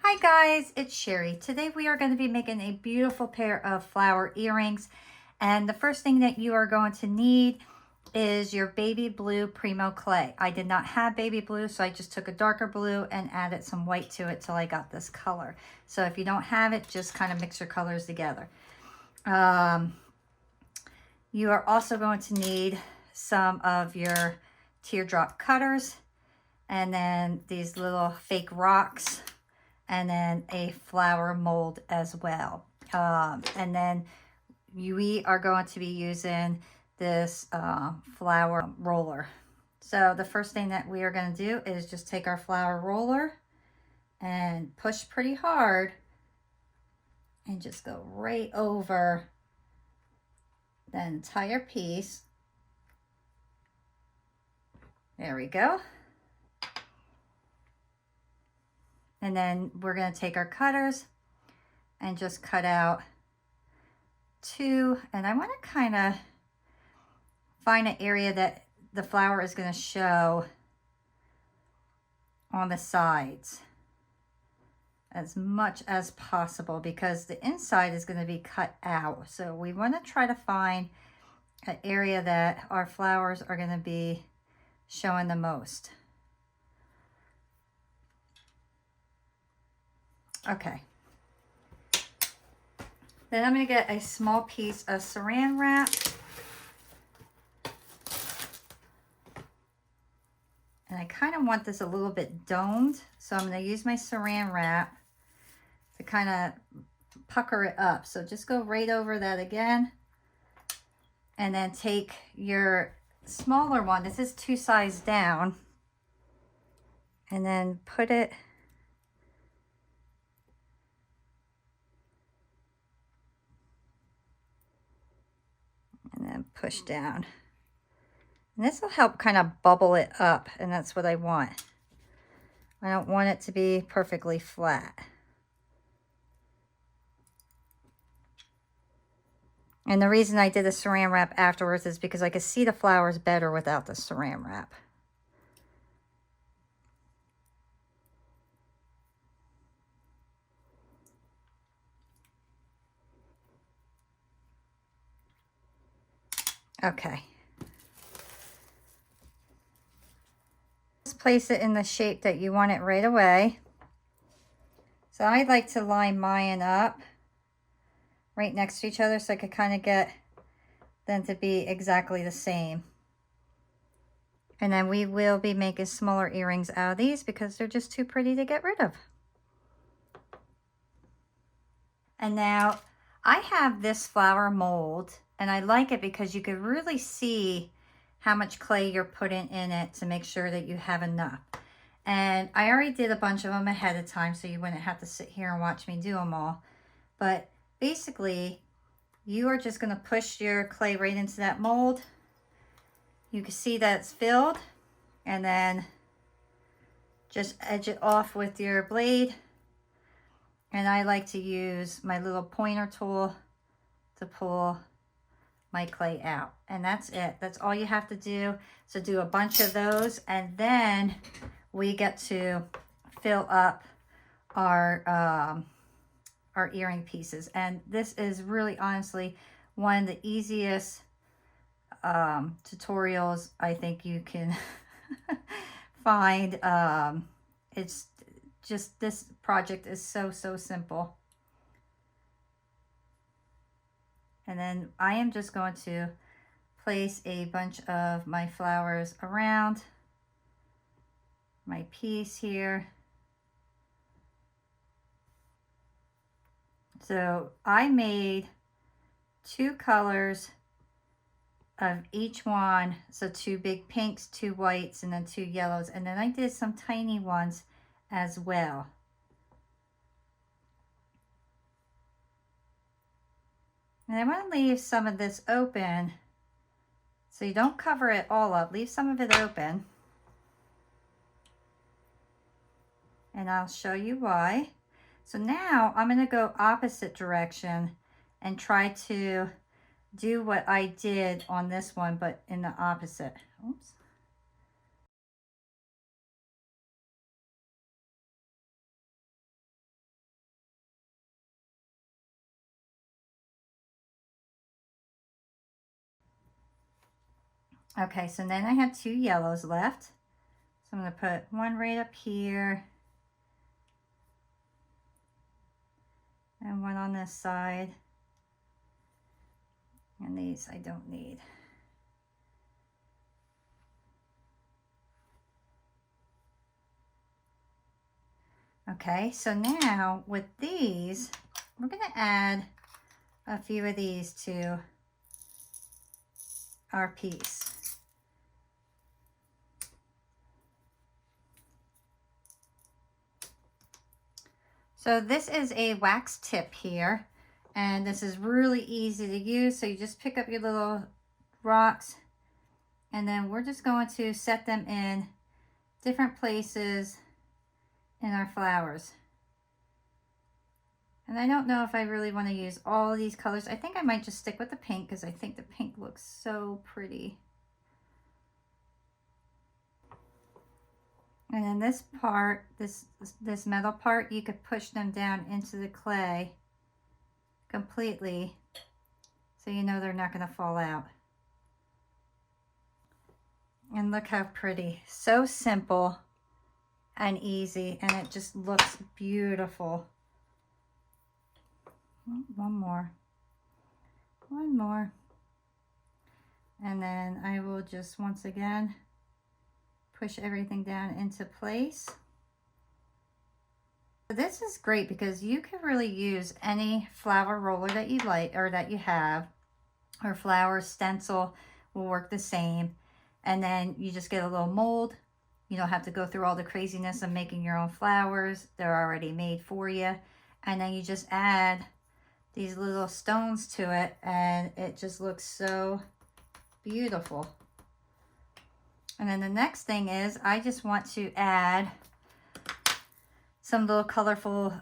Hi guys, it's Sherry. Today we are going to be making a beautiful pair of flower earrings. And the first thing that you are going to need is your baby blue Primo clay. I did not have baby blue, so I just took a darker blue and added some white to it till I got this color. So if you don't have it, just kind of mix your colors together. You are also going to need some of your teardrop cutters and then these little fake rocks, and then a flower mold as well. And then we are going to be using this flower roller. So the first thing that we are going to do is just take our flower roller and push pretty hard and just go right over the entire piece. There we go. And then we're going to take our cutters and just cut out two. And I want to kind of find an area that the flower is going to show on the sides as much as possible, because the inside is going to be cut out. So we want to try to find an area that our flowers are going to be showing the most. Okay. Then I'm going to get a small piece of saran wrap. And I kind of want this a little bit domed. So I'm going to use my saran wrap to kind of pucker it up. So just go right over that again. And then take your smaller one. This is 2 sizes down. And then put it and then push down. And this will help kind of bubble it up, and that's what I want. I don't want it to be perfectly flat. And the reason I did the saran wrap afterwards is because I could see the flowers better without the saran wrap. Okay. Just place it in the shape that you want it right away. So I like to line mine up right next to each other so I could kind of get them to be exactly the same. And then we will be making smaller earrings out of these because they're just too pretty to get rid of. And now I have this flower mold, and I like it because you can really see how much clay you're putting in it to make sure that you have enough. And I already did a bunch of them ahead of time, so you wouldn't have to sit here and watch me do them all. But basically, you are just going to push your clay right into that mold. You can see that it's filled, and then just edge it off with your blade. And I like to use my little pointer tool to pull my clay out. And that's it. That's all you have to do. So do a bunch of those, and then we get to fill up our earring pieces. And this is really honestly one of the easiest tutorials I think you can find. It's just, this project is so simple. And then I am just going to place a bunch of my flowers around my piece here. So I made 2 colors of each one. So 2 big pinks, 2 whites, and then 2 yellows. And then I did some tiny ones as well. And I want to leave some of this open, so you don't cover it all up. Leave some of it open. And I'll show you why. So now I'm going to go opposite direction and try to do what I did on this one, but in the opposite. Oops. Okay, so then I have 2 yellows left. So I'm going to put one right up here and one on this side. And these I don't need. Okay, so now with these, we're going to add a few of these to our piece. So this is a wax tip here, and this is really easy to use. So you just pick up your little rocks, and then we're just going to set them in different places in our flowers. And I don't know if I really want to use all of these colors. I think I might just stick with the pink because I think the pink looks so pretty. And then this part, this metal part, you could push them down into the clay completely so you know they're not going to fall out. And look how pretty. So simple and easy, and it just looks beautiful. One more. One more. And then I will just once again push everything down into place. This is great because you can really use any flower roller that you like or that you have, or flower stencil will work the same. And then you just get a little mold. You don't have to go through all the craziness of making your own flowers. They're already made for you. And then you just add these little stones to it, and it just looks so beautiful. And then the next thing is I just want to add some little colorful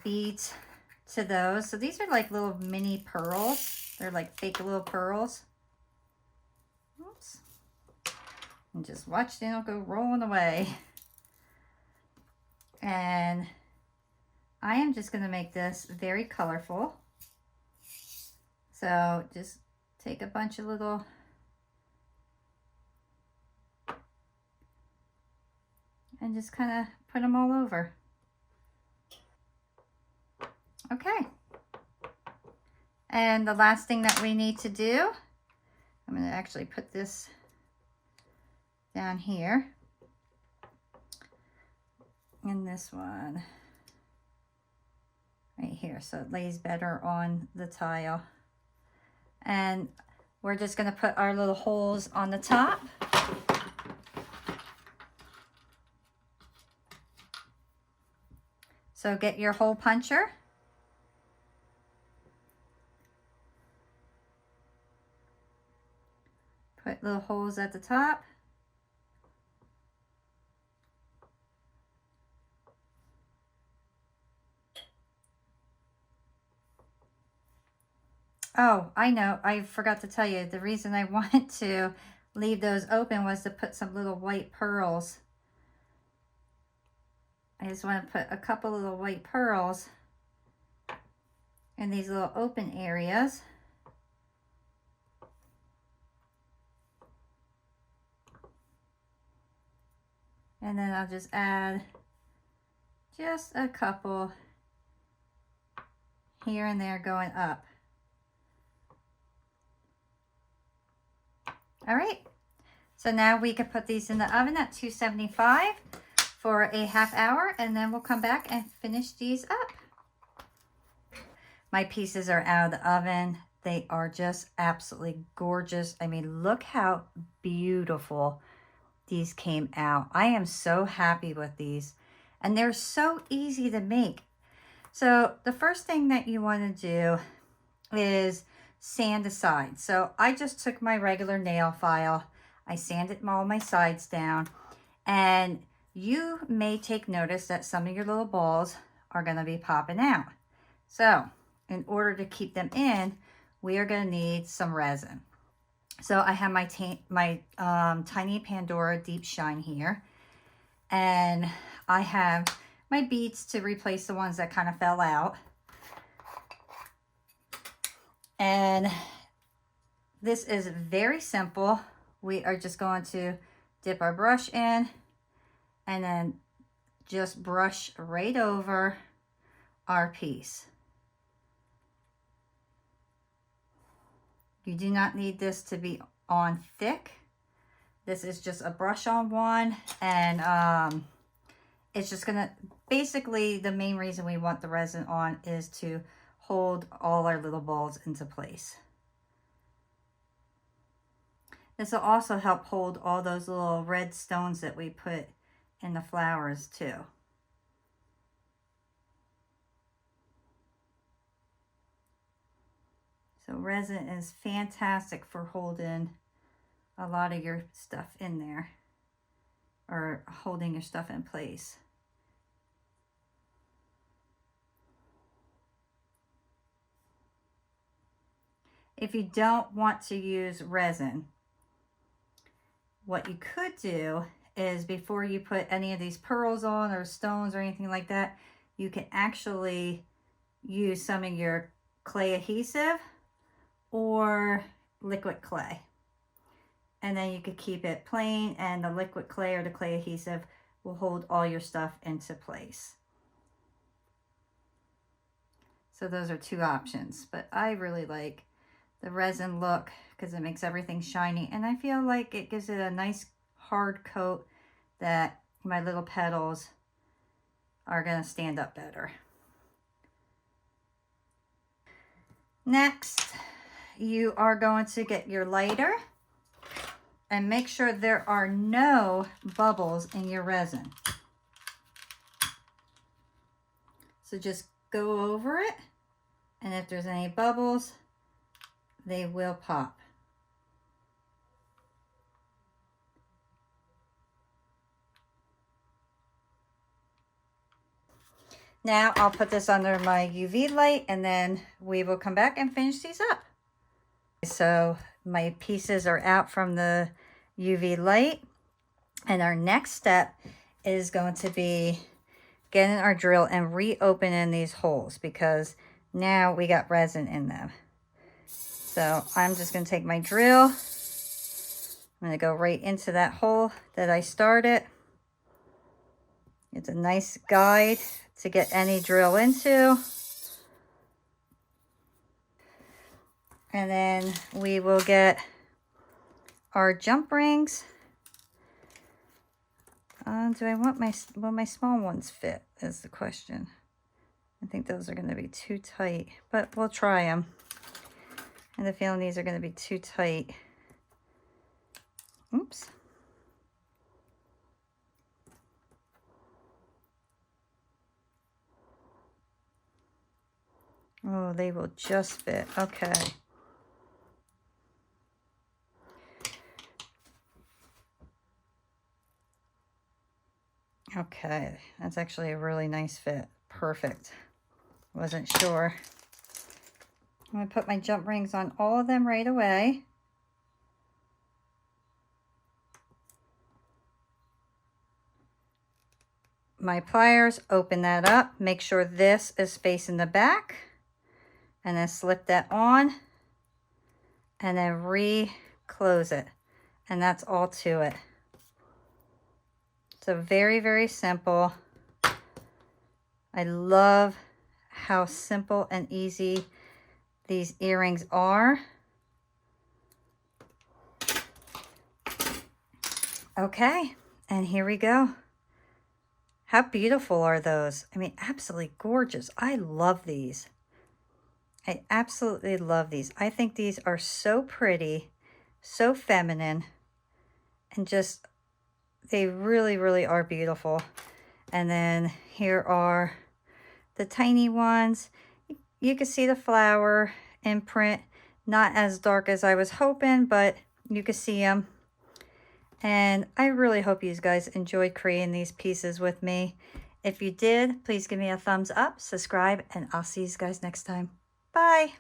beads to those. So these are like little mini pearls. They're like fake little pearls. Oops. And just watch them go rolling away. And I am just going to make this very colorful. So just take a bunch of little and just kind of put them all over. Okay. And the last thing that we need to do, I'm going to actually put this down here. And this one right here, so it lays better on the tile. And we're just going to put our little holes on the top. So get your hole puncher. Put little holes at the top. Oh, I know, I forgot to tell you, the reason I wanted to leave those open was to put some little white pearls. I just want to put a couple little white pearls in these little open areas. And then I'll just add just a couple here and there going up. All right, so now we can put these in the oven at 275 for a ½ hour, and then we'll come back and finish these up. My pieces are out of the oven. They are just absolutely gorgeous. I mean, look how beautiful these came out. I am so happy with these, and they're so easy to make. So the first thing that you want to do is sand the sides. So I just took my regular nail file, I sanded all my sides down, and you may take notice that some of your little balls are going to be popping out. So in order to keep them in, we are going to need some resin. So I have my tiny Pandora Deep Shine here, and I have my beads to replace the ones that kind of fell out. And this is very simple we are just going to dip our brush in and then just brush right over our piece. You do not need this to be on thick. This is just a brush on one, and it's just gonna, basically the main reason we want the resin on is to hold all our little balls into place. This will also help hold all those little red stones that we put in the flowers too. So resin is fantastic for holding a lot of your stuff in there, or holding your stuff in place. If you don't want to use resin, what you could do is, before you put any of these pearls on or stones or anything like that, you can actually use some of your clay adhesive or liquid clay. And then you could keep it plain, and the liquid clay or the clay adhesive will hold all your stuff into place. So those are two options, but I really like the resin look because it makes everything shiny, and I feel like it gives it a nice hard coat that my little petals are going to stand up better. Next, you are going to get your lighter and make sure there are no bubbles in your resin. So just go over it, and if there's any bubbles, they will pop. Now I'll put this under my UV light, and then we will come back and finish these up. So my pieces are out from the UV light, and our next step is going to be getting our drill and reopening these holes, because now we got resin in them. So I'm just going to take my drill. I'm going to go right into that hole that I started. It's a nice guide to get any drill into. And then we will get our jump rings. Do I want will my small ones fit, is the question. I think those are going to be too tight, but we'll try them. I have a feeling these are going to be too tight. Oops. Oh, they will just fit. Okay. Okay, that's actually a really nice fit. Perfect. Wasn't sure. I'm going to put my jump rings on all of them right away. My pliers, open that up. Make sure this is facing the back. And then slip that on. And then re-close it. And that's all to it. So very, very simple. I love how simple and easy these earrings are. Okay, and here we go. How beautiful are those? I mean, absolutely gorgeous. I love these. I absolutely love these. I think these are so pretty, so feminine, and just, they really, really are beautiful. And then here are the tiny ones. You can see the flower imprint, not as dark as I was hoping, but you can see them. And I really hope you guys enjoyed creating these pieces with me. If you did, please give me a thumbs up, subscribe, and I'll see you guys next time. Bye.